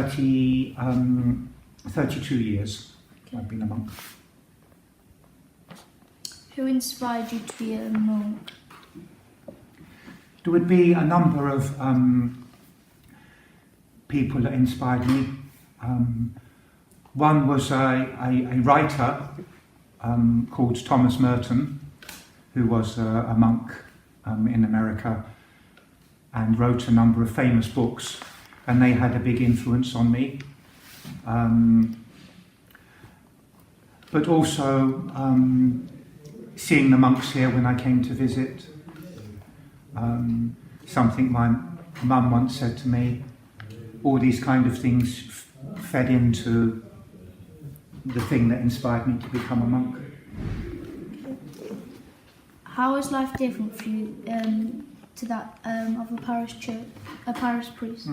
32 years I've been a monk. Who inspired you to be a monk? There would be a number of people that inspired me. One was a writer called Thomas Merton, who was a monk in America and wrote a number of famous books, and they had a big influence on me. But also seeing the monks here when I came to visit. Something my mum once said to me, all these kind of things fed into the thing that inspired me to become a monk. How is life different for you to that of a parish priest?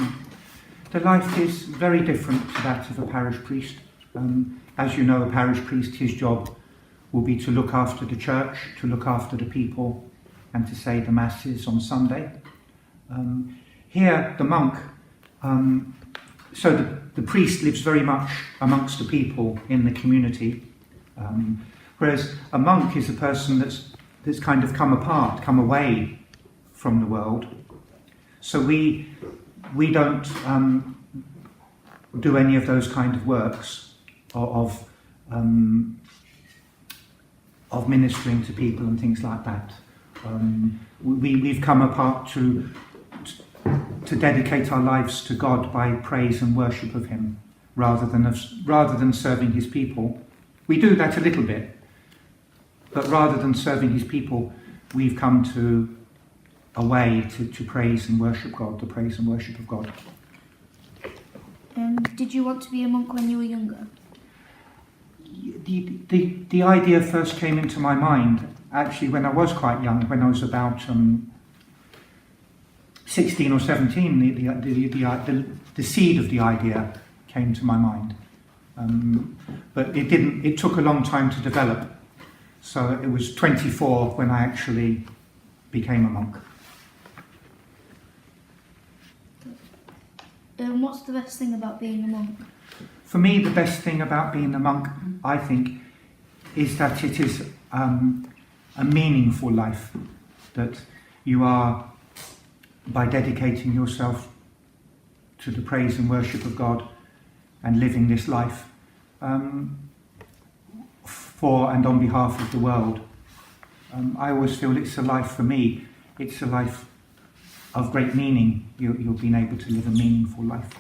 The life is very different to that of a parish priest. As you know, a parish priest, his job will be to look after the church, to look after the people, and to say the masses on Sunday. Here, the monk, so the priest lives very much amongst the people in the community, whereas a monk is a person that's kind of come away from the world. So we don't do any of those kind of works of ministering to people and things like that. We've come apart to dedicate our lives to God by praise and worship of Him, rather than serving His people. We do that a little bit, but rather than serving His people, we've come a way to praise and worship God, the praise and worship of God. Did you want to be a monk when you were younger? The idea first came into my mind actually when I was quite young, when I was about 16 or 17. The seed of the idea came to my mind, but it took a long time to develop. So it was 24 when I actually became a monk. What's the best thing about being a monk? For me, the best thing about being a monk, I think, is that it is a meaningful life, that you are, by dedicating yourself to the praise and worship of God and living this life for and on behalf of the world. I always feel it's a life for me, it's a life of great meaning. You've been able to live a meaningful life.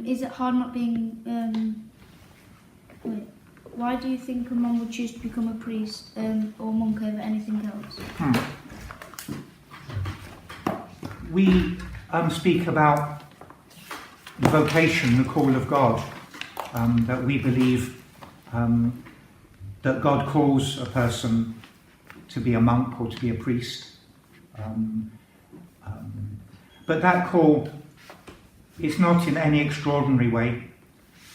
Is it hard not being... why do you think a monk would choose to become a priest or monk over anything else? We speak about the vocation, the call of God, that we believe that God calls a person to be a monk or to be a priest. But that call is not in any extraordinary way,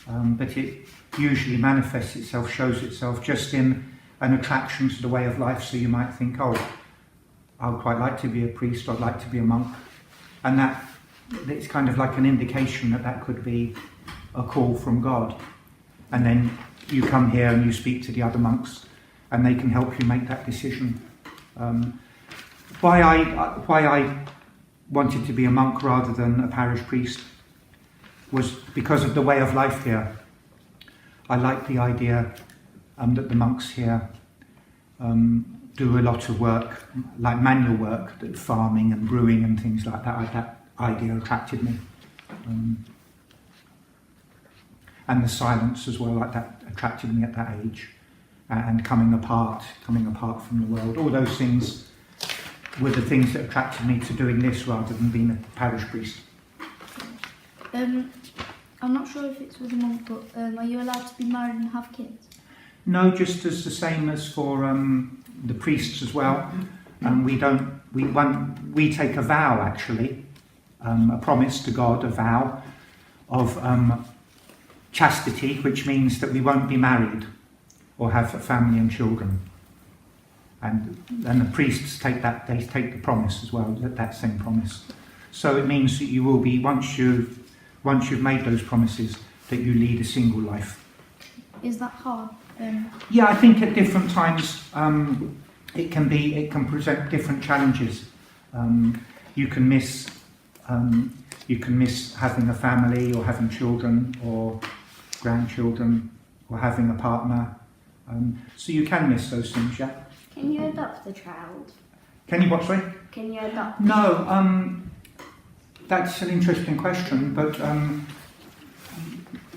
but it usually manifests itself, shows itself just in an attraction to the way of life. So you might think, oh, I would quite like to be a priest, or I'd like to be a monk. And it's kind of like an indication that could be a call from God. And then you come here and you speak to the other monks, and they can help you make that decision. Why I wanted to be a monk rather than a parish priest was because of the way of life here. I like the idea that the monks here do a lot of work, like manual work, that farming and brewing and things like that. That idea attracted me. And the silence as well, like that attracted me at that age. And coming apart from the world. All those things were the things that attracted me to doing this rather than being a parish priest. I'm not sure if it's with a monk, but are you allowed to be married and have kids? No, just as the same as for the priests as well. We take a vow, actually, a promise to God, a vow of chastity, which means that we won't be married or have a family and children. And the priests take that, they take the promise as well, that same promise. So it means that you will be, once you've made those promises, that you lead a single life. Is that hard? Yeah, I think at different times it can present different challenges. You can miss having a family, or having children, or grandchildren, or having a partner. So you can miss those things, yeah. Can you adopt the child? Can you what, sorry? Can you adopt? No, that's an interesting question, but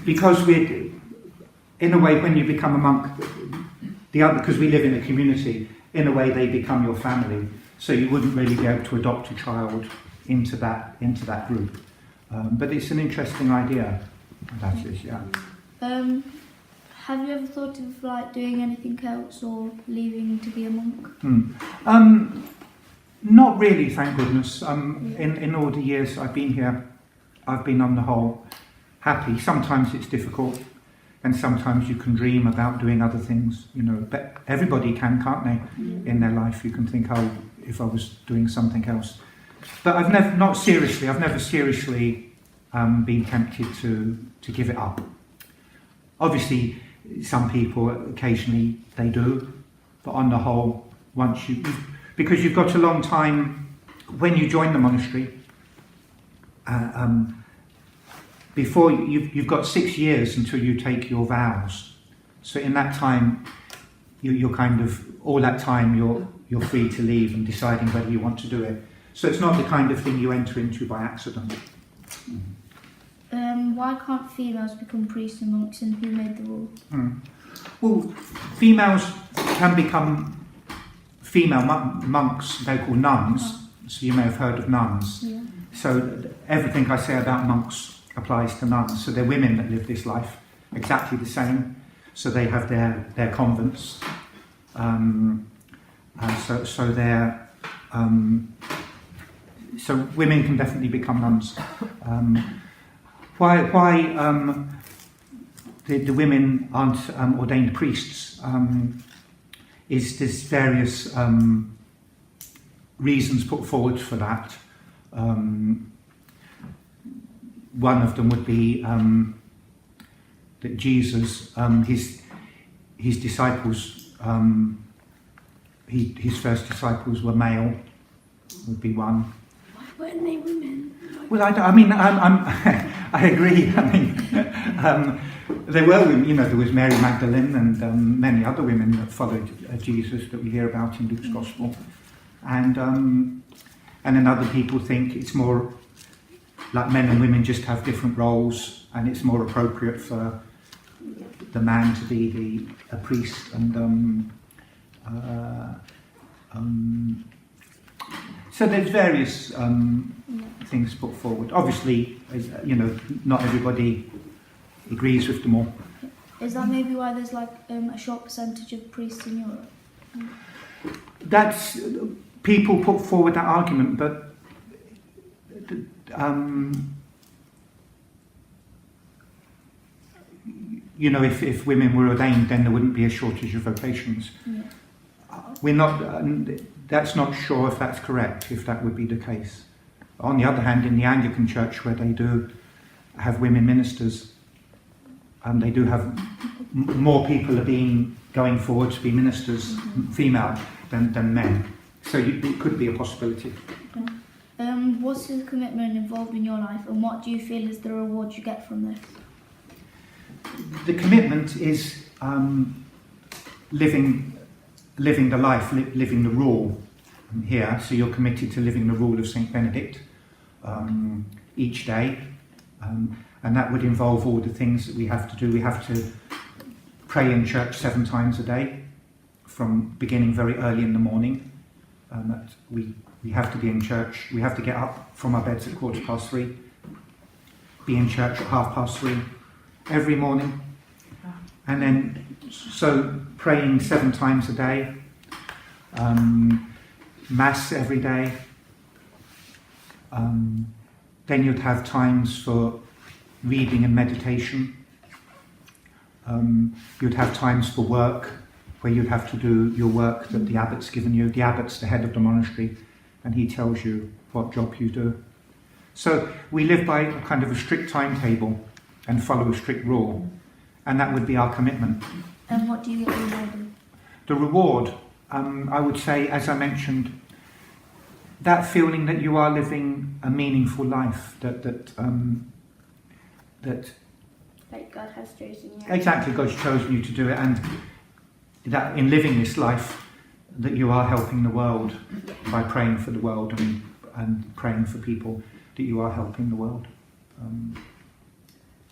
because we're, in a way, when you become a monk, because we live in a community, in a way they become your family, so you wouldn't really be able to adopt a child into that group. But it's an interesting idea, that is, yeah. Have you ever thought of like doing anything else or leaving to be a monk? Not really, thank goodness. In all the years I've been here, I've been on the whole happy. Sometimes it's difficult, and sometimes you can dream about doing other things, you know, but everybody can, can't they? In their life you can think, oh, if I was doing something else. But I've never seriously been tempted to give it up. Obviously, some people occasionally they do, but on the whole, because you've got a long time when you join the monastery. Before you've got 6 years until you take your vows. So in that time, you're kind of all that time you're free to leave and deciding whether you want to do it. So it's not the kind of thing you enter into by accident. Why can't females become priests and monks, and who made the rule? Well, females can become female monks, they're called nuns, so you may have heard of nuns. Yeah. So everything I say about monks applies to nuns, so they're women that live this life, exactly the same. So they have their convents, so women can definitely become nuns. Why the women aren't ordained priests is there's various reasons put forward for that. One of them would be that Jesus, his disciples, his first disciples were male, would be one. Why weren't they women? Well, I agree. I mean, there were women, you know, there was Mary Magdalene and many other women that followed Jesus that we hear about in Luke's Gospel. And then other people think it's more like men and women just have different roles, and it's more appropriate for the man to be a priest. And so there's various things put forward. Obviously, you know, not everybody agrees with them all. Is that maybe why there's like a short percentage of priests in Europe? That's people put forward that argument, but you know, if women were ordained, then there wouldn't be a shortage of vocations. Yeah. We're not. That's not sure if that's correct. If that would be the case. On the other hand, in the Anglican Church, where they do have women ministers, they do have more people are going forward to be ministers, female, than men. So it could be a possibility. What's the commitment involved in your life, and what do you feel is the reward you get from this? The commitment is living the life, living the rule here. So you're committed to living the rule of St Benedict each day, and that would involve all the things that we have to do. We have to pray in church 7 times a day, from beginning very early in the morning. We have to be in church. We have to get up from our beds at 3:15, be in church at 3:30 every morning, and then so praying 7 times a day, mass every day. Then you'd have times for reading and meditation. You'd have times for work, where you'd have to do your work that the abbot's given you. The abbot's the head of the monastery, and he tells you what job you do. So we live by a kind of a strict timetable and follow a strict rule, and that would be our commitment. And what do you get rewarded? The reward, I would say, as I mentioned, that feeling that you are living a meaningful life, that Like God has chosen you. exactly God's chosen you to do it, and that in living this life, that you are helping the world by praying for the world and praying for people, that you are helping the world.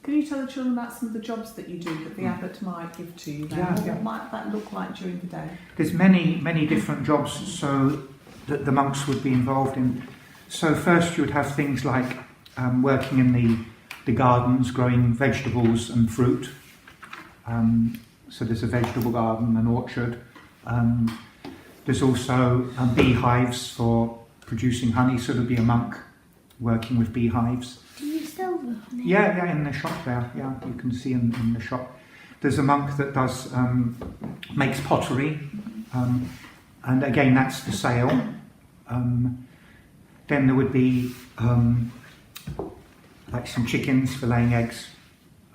Can you tell the children about some of the jobs that you do that the abbot might give to you then? What might that look like during the day? There's many different jobs so that the monks would be involved in. So first you would have things like working in the gardens, growing vegetables and fruit. So there's a vegetable garden, an orchard. There's also beehives for producing honey, so there'll be a monk working with beehives. Do you sell the honey? Yeah, in the shop there. Yeah, you can see in the shop. There's a monk that does makes pottery, and again that's for sale. Then there would be like some chickens for laying eggs.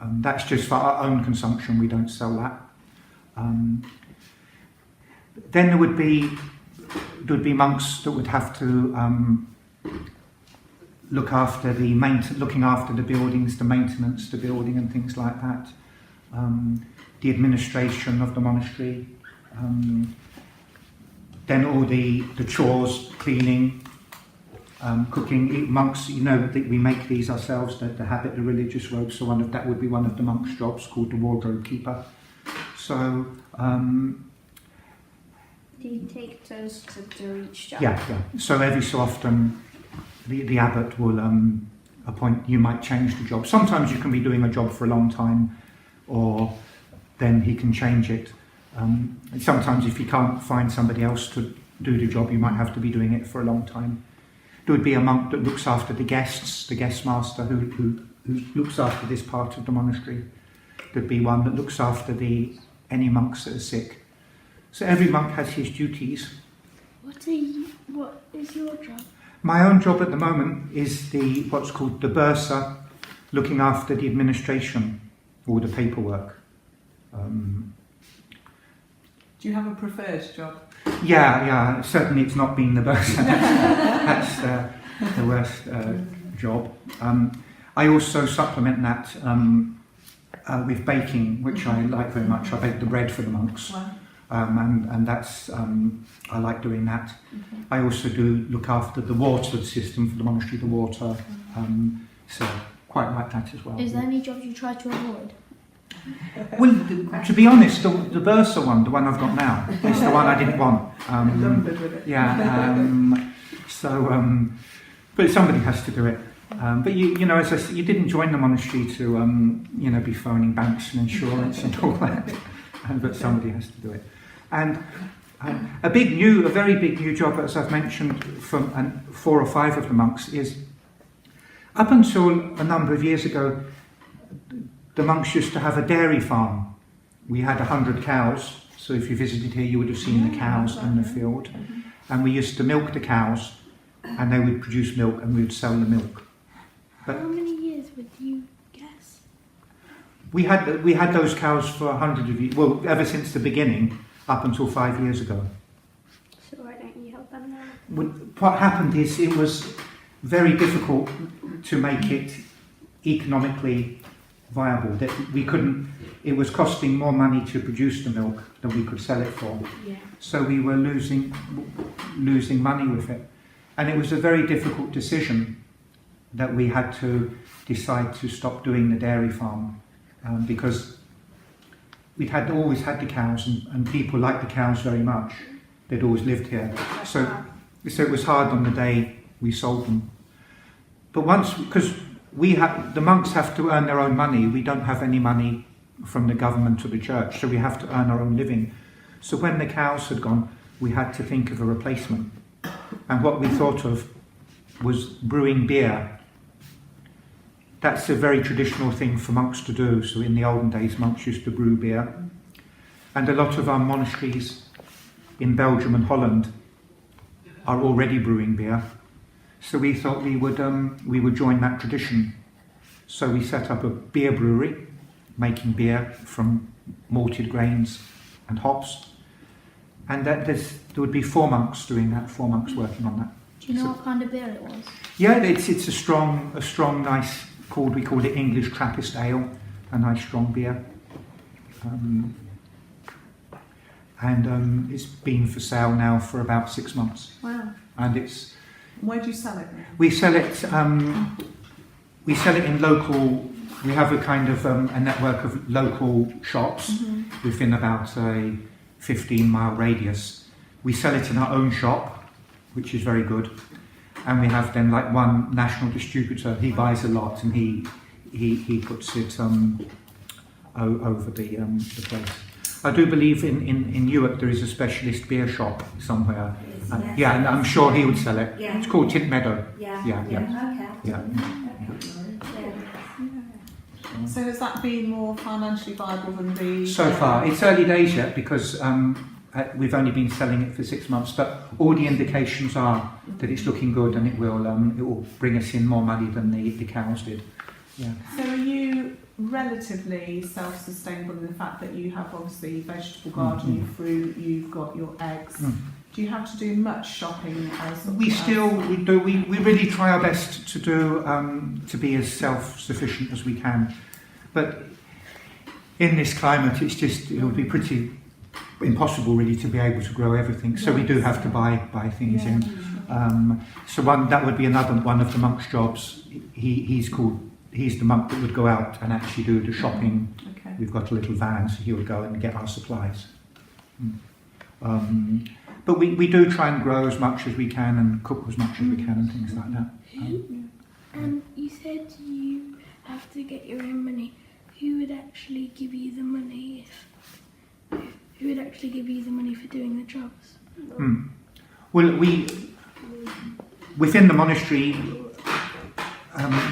That's just for our own consumption. We don't sell that. Then there would be monks that would have to looking after the buildings, the maintenance, the building, and things like that. The administration of the monastery. Then all the chores, cleaning, cooking. Monks, that we make these ourselves. The habit, the religious robes. So that would be one of the monks' jobs, called the wardrobe keeper. So. Do you take turns to do each job? Yeah. So every so often, the abbot will appoint. You might change the job. Sometimes you can be doing a job for a long time, or then he can change it. Sometimes if you can't find somebody else to do the job, you might have to be doing it for a long time. There would be a monk that looks after the guests, the guest master who looks after this part of the monastery. There'd be one that looks after any monks that are sick. So every monk has his duties. What is your job? My own job at the moment is what's called the bursar, looking after the administration or the paperwork. Do you have a preferred job? Yeah. Certainly, it's not being the bursar. That's the worst job. I also supplement that with baking, which I like very much. I bake the bread for the monks. Wow. And that's I like doing that. Okay. I also do look after the water system for the monastery, the water. So quite like that as well. Is there any jobs you try to avoid? Well, to be honest, the bursar one, the one I've got now, is the one I didn't want. Lumbered with it. Yeah. But somebody has to do it. But as I said, you didn't join the monastery to be phoning banks and insurance and all that. But somebody has to do it. And a very big new job, as I've mentioned, from 4 or 5 of the monks is, up until a number of years ago, the monks used to have a dairy farm. We had 100 cows, so if you visited here you would have seen the cows in the field. And we used to milk the cows, and they would produce milk, and we would sell the milk. But how many years would you guess? we had those cows for 100 of years, well, ever since the beginning, up until 5 years ago. So why don't you help them now? What happened is it was very difficult to make it economically viable. That we couldn't. It was costing more money to produce the milk than we could sell it for. Yeah. So we were losing money with it, and it was a very difficult decision that we had to decide to stop doing the dairy farm because we'd always had the cows, and people liked the cows very much. They'd always lived here, so it was hard on the day we sold them. But because the monks have to earn their own money, we don't have any money from the government or the church, so we have to earn our own living. So when the cows had gone, we had to think of a replacement. And what we thought of was brewing beer. That's a very traditional thing for monks to do. So in the olden days, monks used to brew beer. And a lot of our monasteries in Belgium and Holland are already brewing beer. So we thought we would join that tradition. So we set up a beer brewery, making beer from malted grains and hops. And there would be 4 monks doing that, 4 monks working on that. Do you know what kind of beer it was? Yeah, it's a strong, nice, we called it English Trappist ale, a nice strong beer. And it's been for sale now for about 6 months. Wow. And it's... Where do you sell it? We sell it in local... We have a kind of a network of local shops within about a 15-mile radius. We sell it in our own shop, which is very good. And we have then like one national distributor. He buys a lot and he puts it over the place. I do believe in Newark there is a specialist beer shop somewhere. Yeah, and I'm sure he would sell it. Yeah. It's called Tint Meadow. Yeah. Yeah. Okay. Yeah. So has that been more financially viable than the... So far, it's early days yet because we've only been selling it for 6 months, but all the indications are that it's looking good and it will bring us in more money than the cows did. Yeah. So are you relatively self-sustainable in the fact that you have obviously vegetable garden, your fruit, you've got your eggs? Do you have to do much shopping as We do. We really try our best to do to be as self-sufficient as we can, but in this climate, it would be pretty impossible really to be able to grow everything. So we do have to buy things in. So that would be another one of the monk's jobs. He's the monk that would go out and actually do the shopping. Okay. We've got a little van, so he would go and get our supplies. But we do try and grow as much as we can and cook as much as we can and things like that. And you said you have to get your own money. Who would actually give you the money? Who would actually give you the money for doing the jobs? Well, within the monastery,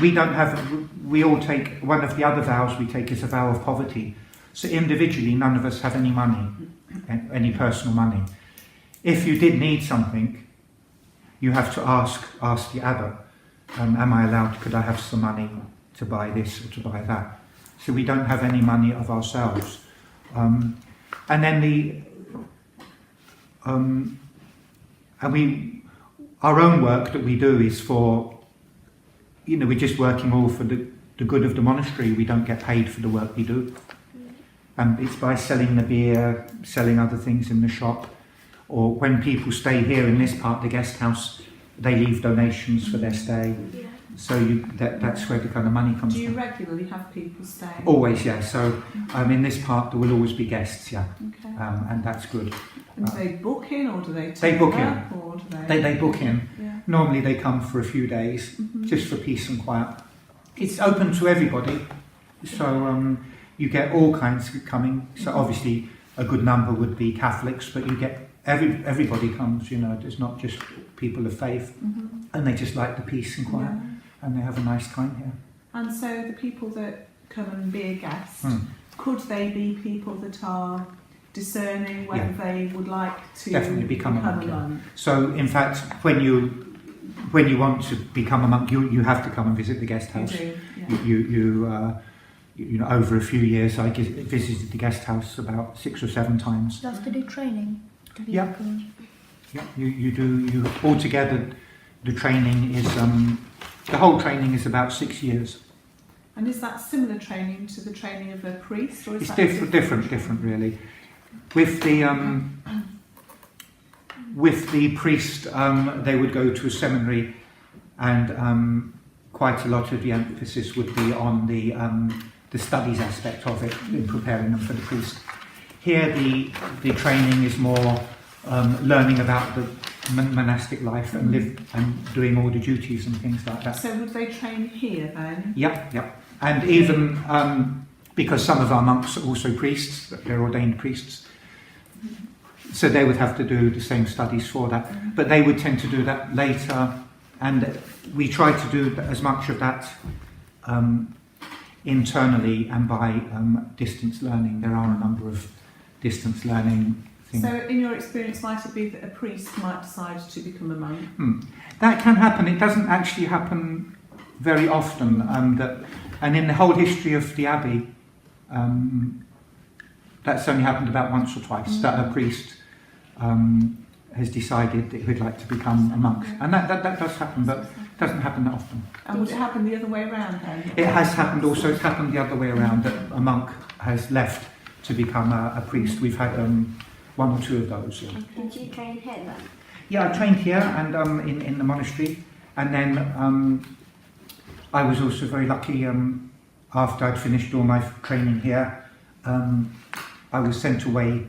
we don't have. We all take one of the other vows we take is a vow of poverty. So individually, none of us have any money, any personal money. If you did need something, you have to ask the abbot, am I allowed, could I have some money to buy this or to buy that? So we don't have any money of ourselves. And then our own work that we do is for, we're just working all for the good of the monastery. We don't get paid for the work we do. And it's by selling the beer, selling other things in the shop, or when people stay here in this part, the guest house, they leave donations for their stay. Yeah. So that's where the kind of money comes from. Do you from. regularly have people staying? Always, yeah. So in this part, there will always be guests, yeah. Okay. And that's good. And do they book in, or do they They book in. up, or do they... They book in. Yeah. Normally they come for a few days, just for peace and quiet. It's open to everybody, so you get all kinds coming. So obviously a good number would be Catholics, but you get everybody comes. There's not just people of faith, and they just like the peace and quiet, and they have a nice time here. And so the people that come and be a guest, could they be people that are discerning whether they would like to definitely become a monk? Yeah. So in fact, when you want to become a monk, you have to come and visit the guest house. You do, yeah. Over a few years, I visited the guest house about 6 or 7 times. Do you have to do training? Yeah. Yeah. You altogether, the training is the whole training is about 6 years. And is that similar training to the training of a priest, or is It's that different really. With the priest, they would go to a seminary, and quite a lot of the emphasis would be on the studies aspect of it, in preparing them for the priest. Here, the training is more learning about the monastic life and doing all the duties and things like that. So would they train here then? Yep. And even because some of our monks are also priests, they're ordained priests, so they would have to do the same studies for that. But they would tend to do that later, and we try to do as much of that internally and by distance learning. There are a number of distance learning thing. So, in your experience, might it be that a priest might decide to become a monk? That can happen. It doesn't actually happen very often. And in the whole history of the Abbey, that's only happened about once or twice, that a priest has decided that he'd like to become a monk. And that does happen, but it doesn't happen that often. And would it happen the other way around then? It has happened also. It's happened the other way around, that a monk has left to become a priest. We've had one or two of those. Yeah. Did you train here then? Yeah, I trained here and in the monastery, and then I was also very lucky. After I'd finished all my training here, I was sent away.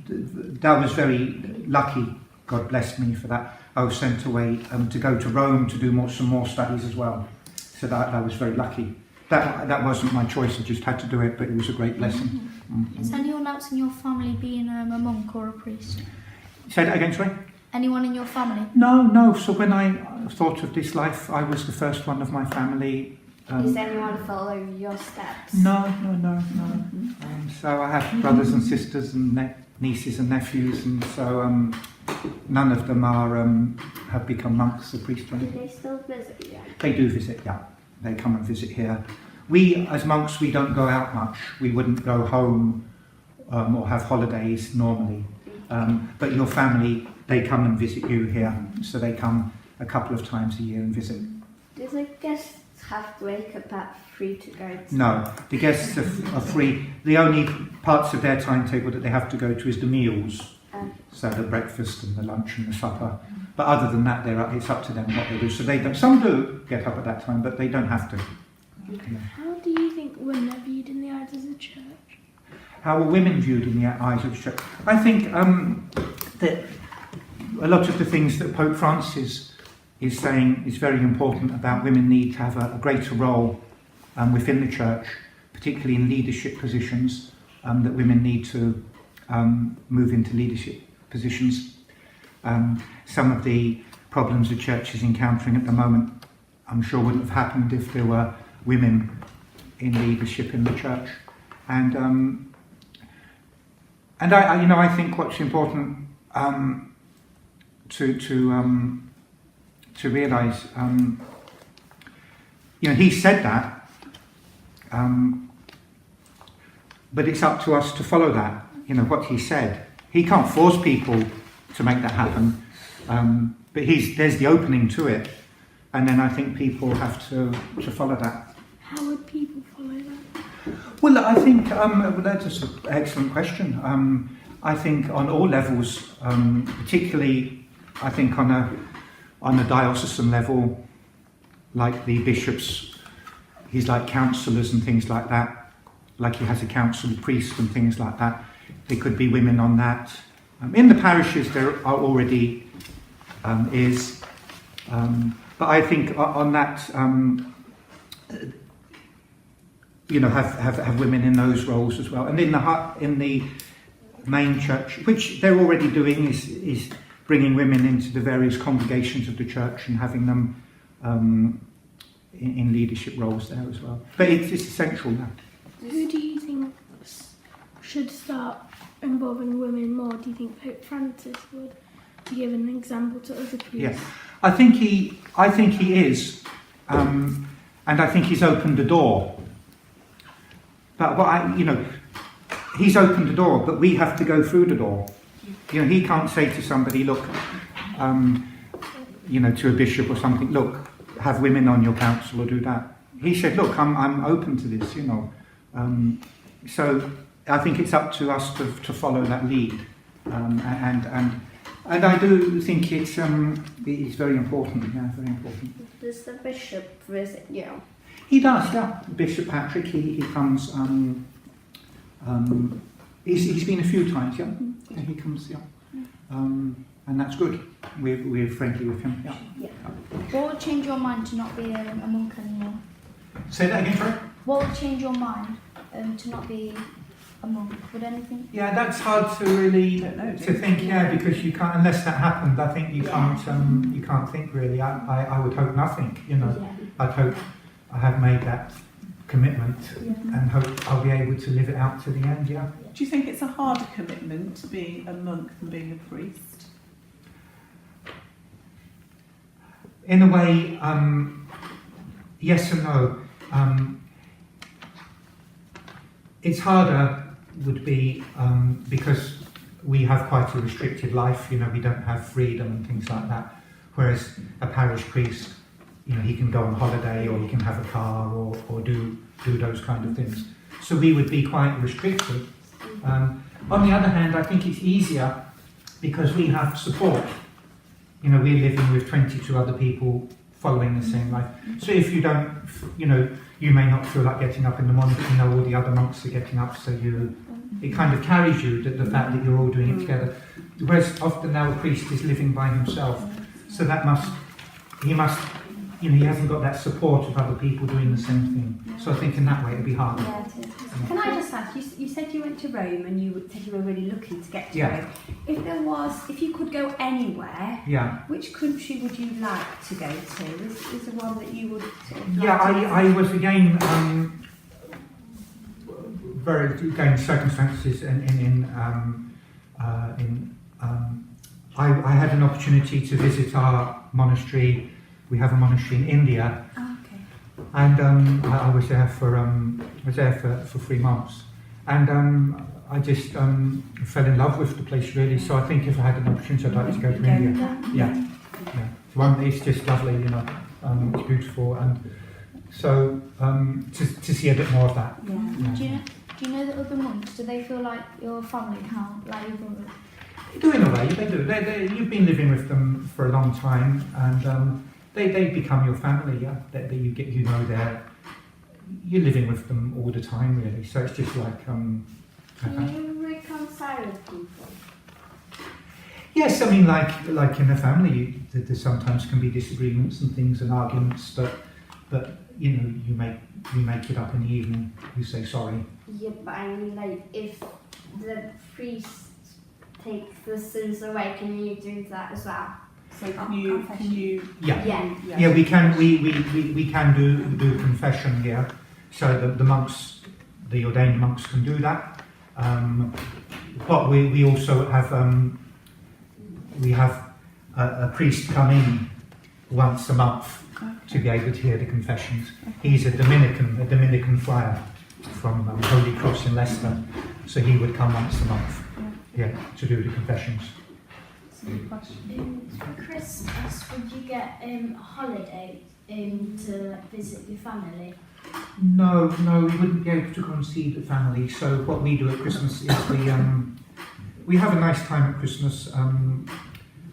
That was very lucky. God blessed me for that. I was sent away to go to Rome to do some more studies as well. So that was very lucky. That wasn't my choice. I just had to do it, but it was a great blessing. Is anyone else in your family being a monk or a priest? Say that again, sorry? Anyone in your family? No. So when I thought of this life, I was the first one of my family. Does anyone follow your steps? No. So I have brothers and sisters and nieces and nephews, and so none of them have become monks or priests. Do they still visit you? They do visit, yeah. They come and visit here. We, as monks, we don't go out much. We wouldn't go home or have holidays normally. But your family, they come and visit you here. So they come a couple of times a year and visit. Do the guests have to wake up at 3 to go to... No, the guests are free. The only parts of their timetable that they have to go to is the meals. So the breakfast and the lunch and the supper. But other than that, it's up to them what they do. So they don't. Some do get up at that time, but they don't have to. Yeah. How do you think women are viewed in the eyes of the church? How are women viewed in the eyes of the church? I think that a lot of the things that Pope Francis is saying is very important about women need to have a greater role within the church, particularly in leadership positions, that women need to move into leadership positions. Some of the problems the church is encountering at the moment, I'm sure wouldn't have happened if there were women in leadership in the church. And I think what's important to realise, he said that, but it's up to us to follow that. What he said. He can't force people to make that happen, but there's the opening to it, and then I think people have to follow that. How would people follow that? Well, I think that's an excellent question. I think on all levels, particularly I think on a diocesan level, like the bishops, he's like councillors and things like that, like he has a council of priests and things like that. There could be women on that. In the parishes there are already is, but I think on that, have women in those roles as well. And in the main church, which they're already doing, is bringing women into the various congregations of the church and having them in leadership roles there as well. But it's essential now. Who do you think should start involving women more? Do you think Pope Francis would, to give an example to other priests? Yes, I think he is, and I think he's opened the door. But he's opened the door, but we have to go through the door. He can't say to somebody, look, to a bishop or something, look, have women on your council or do that. He said, look, I'm open to this, So I think it's up to us to follow that lead, and I do think it's very important. Yeah, very important. Does the bishop visit you? He does, yeah. Bishop Patrick, he comes. He's been a few times, yeah. Yeah, he comes, yeah. And that's good. We're friendly with him, yeah. What would change your mind to not be a monk anymore? Say that again, sorry? What would change your mind to not be a monk? Would anything? Yeah, that's hard to really to think. Yeah, because you can't, unless that happened. I think you can't think really. I would hope nothing. Yeah. I'd hope I have made that commitment, and hope I'll be able to live it out to the end. Yeah. Do you think it's a harder commitment being a monk than being a priest? In a way, yes and no. It's harder would be because we have quite a restricted life. You know, we don't have freedom and things like that. Whereas a parish priest, you know, he can go on holiday, or he can have a car, or do those kind of things. So we would be quite restricted. On the other hand, I think it's easier because we have support. You know, we're living with 22 other people following the same life. So if you don't, you know, you may not feel like getting up in the morning, but you know all the other monks are getting up, so it kind of carries you, the fact that you're all doing it together. Whereas often now a priest is living by himself, so he must, you know, he hasn't got that support of other people doing the same thing. So I think in that way it'd be harder. Yeah, it is. Can I just ask, you said you went to Rome and you said you were really looking to get to Yeah. Rome. If you could go anywhere, Yeah. which country would you like to go to? Is there one that you would sort of Yeah, like to I was again very circumstances I had an opportunity to visit our monastery. We have a monastery in India, Oh, okay. and I was there for 3 months, and I just fell in love with the place really. So I think if I had an opportunity, I'd like to go to India. Yeah. It's just lovely, you know. It's beautiful, and so to see a bit more of that. Yeah. Do you know the other monks? Do they feel like your family now, like your brothers? They do in a way. They do. You've been living with them for a long time, and they become your family. Yeah, that you get, you know, you're living with them all the time, really. So it's just like. Can you reconcile with people? Yes, I mean, like in a family, there sometimes can be disagreements and things and arguments, but you know, you make it up in the evening. You say sorry. Yeah, but I mean, like, if the priest takes the sins away, can you do that as well? So can you? Yeah, we can. We can do confession here, so the monks, the ordained monks, can do that. But we also have a priest come in once a month to be able to hear the confessions. He's a Dominican friar from Holy Cross in Leicester, so he would come once a month, to do the confessions. For Christmas, would you get a holiday to visit your family? No, we wouldn't be able to go and see the family. So what we do at Christmas is we have a nice time at Christmas.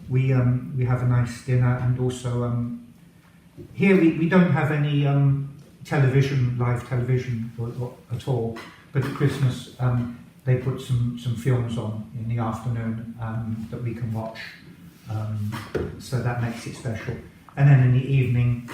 We have a nice dinner, and also here we don't have any live television at all. But at Christmas they put some films on in the afternoon that we can watch. So that makes it special. And then in the evening,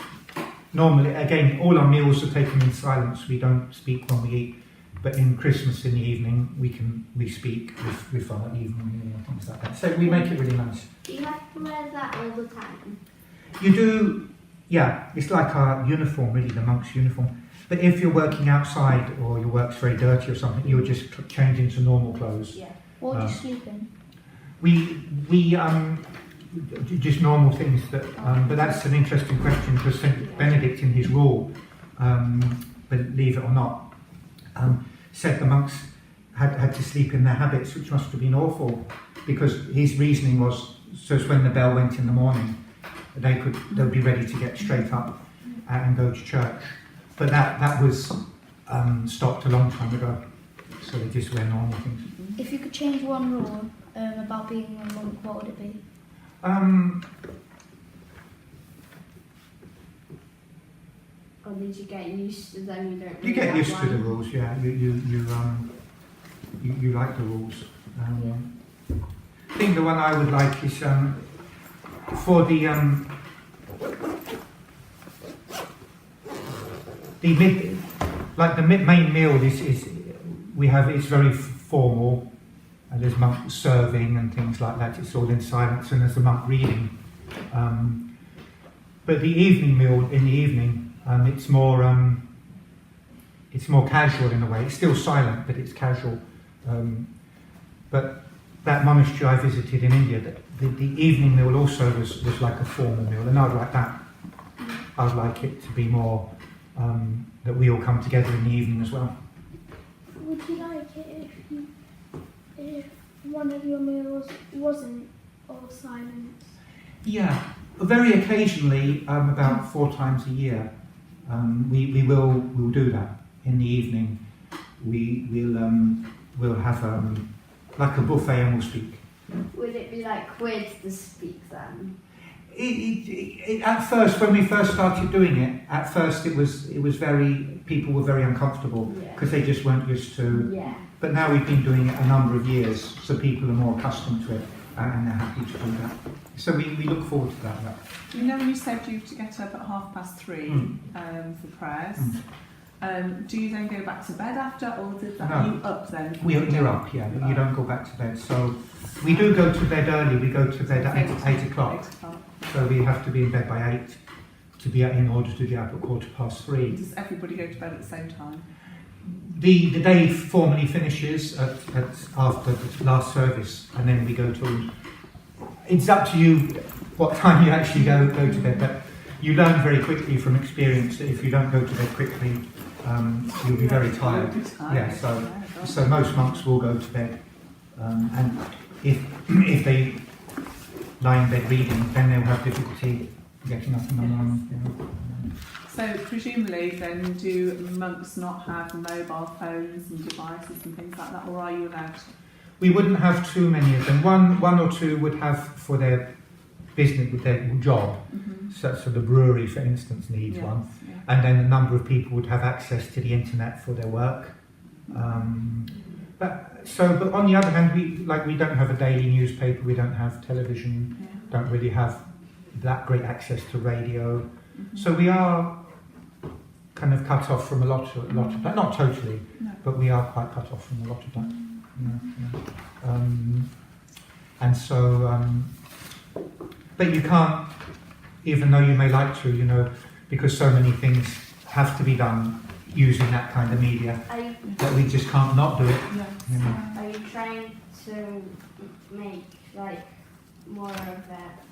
normally, again, all our meals are taken in silence. We don't speak when we eat. But in Christmas in the evening, we speak with our evening meal and things like that. So we make it really nice. Do you have to wear that all the time? You do, yeah. It's like our uniform, really, the monk's uniform. But if you're working outside or your work's very dirty or something, you'll just change into normal clothes. Yeah. What do you sleep in? We just normal things that. But that's an interesting question because Saint Benedict in his rule, believe it or not, said the monks had to sleep in their habits, which must have been awful, because his reasoning was so when the bell went in the morning, they'll be ready to get straight up and go to church. But that was stopped a long time ago, so they just wear normal things. If you could change one rule about being a monk, what would it be? Or did you get used to them? You don't. Really You get have used to the one? rules, yeah. You like the rules. I think the one I would like is for the main meal is we have, it's very formal, and there's monks serving and things like that. It's all in silence, and there's a monk reading. But the evening meal in the evening, it's more it's more casual in a way. It's still silent, but it's casual. But that monastery I visited in India, the evening meal also was like a formal meal, and I'd like that. I'd like it to be more that we all come together in the evening as well. Would you like it if one of your meals wasn't all silence? Yeah, very occasionally, about 4 times a year, we'll do that in the evening. We'll have like a buffet and we'll speak. Would it be like weird to speak then? At first, when we first started doing it, at first it was people were very uncomfortable because they just weren't used to. Yeah. But now we've been doing it a number of years, so people are more accustomed to it and they're happy to do that. So we look forward to that. You know, when you said you have to get up at 3:30 for prayers, do you then go back to bed after, or are you up then? We're up, yeah, but you don't go back to bed. So we do go to bed early. We go to bed at 8 o'clock. So we have to be in bed by 8 to be in order to be up at 3:15. Does everybody go to bed at the same time? The day formally finishes after the last service, and then we go to. It's up to you what time you actually go to bed, but you learn very quickly from experience that if you don't go to bed quickly, you'll be very tired. Yeah, so most monks will go to bed, and if they lie in bed reading, then they'll have difficulty getting up in the morning. So presumably then do monks not have mobile phones and devices and things like that, or are you allowed? We wouldn't have too many of them. One or two would have for their business, with their job. So the brewery, for instance, needs one. Yeah. And then a number of people would have access to the internet for their work. But on the other hand, we don't have a daily newspaper, we don't have television, don't really have that great access to radio. So we are kind of cut off from a lot of that. Not totally, but we are quite cut off from a lot of that. And so, but you can't, even though you may like to, because so many things have to be done using that kind of media, that we just can't not do it. Are you trying to make like more of that?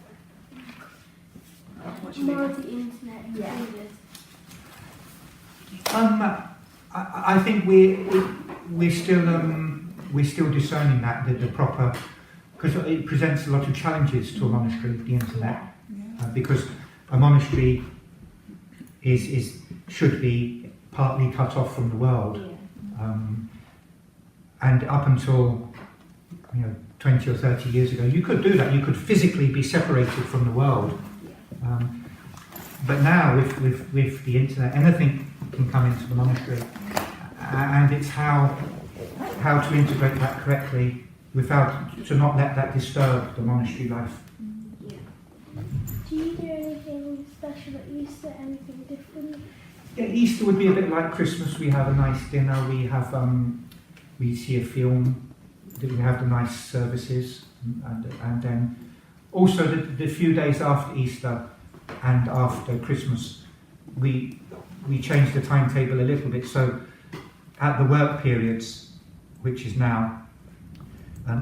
More of the internet included. I think we're still discerning that the proper, because it presents a lot of challenges to a monastery, the internet, because a monastery should be partly cut off from the world, and up until 20 or 30 years ago, you could do that. You could physically be separated from the world. But now, with the internet, anything can come into the monastery, and it's how to integrate that correctly to not let that disturb the monastery life. Do you do anything special at Easter? Anything different? Yeah, Easter would be a bit like Christmas. We have a nice dinner. We see a film. We have the nice services, and then also the few days after Easter and after Christmas, we change the timetable a little bit. So at the work periods, which is now,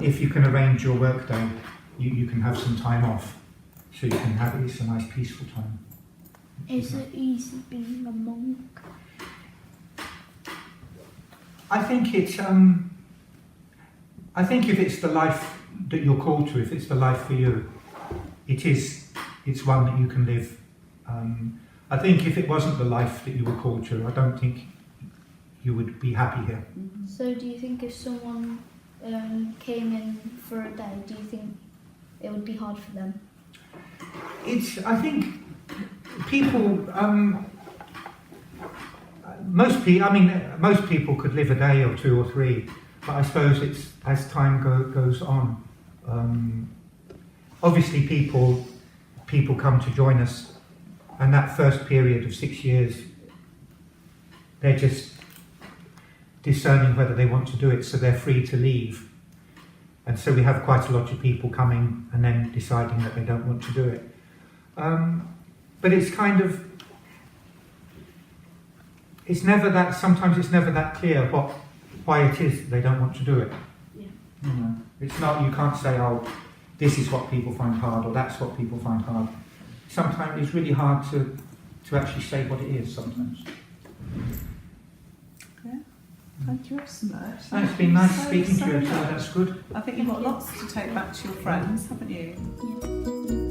if you can arrange your work day, you can have some time off, so you can have it's a nice peaceful time. Is it easy being a monk? I think it's. I think if it's the life that you're called to, if it's the life for you, it's one that you can live. I think if it wasn't the life that you were called to, I don't think you would be happy here. So do you think if someone came in for a day, do you think it would be hard for them? I think people. Most people could live a day or 2 or 3, but I suppose it's as time goes on. Obviously, people come to join us, and that first period of 6 years, they're just discerning whether they want to do it, so they're free to leave. And so we have quite a lot of people coming and then deciding that they don't want to do it. But it's kind of, it's never that. Sometimes it's never that clear why it is that they don't want to do it. Yeah. You know, it's not. You can't say, "Oh, this is what people find hard," or "That's what people find hard." Sometimes it's really hard to actually say what it is. Sometimes. Thank you ever so much. It's been nice So, speaking so to you. So much. that's good. I think you've got lots to take back to your friends, haven't you? Yeah.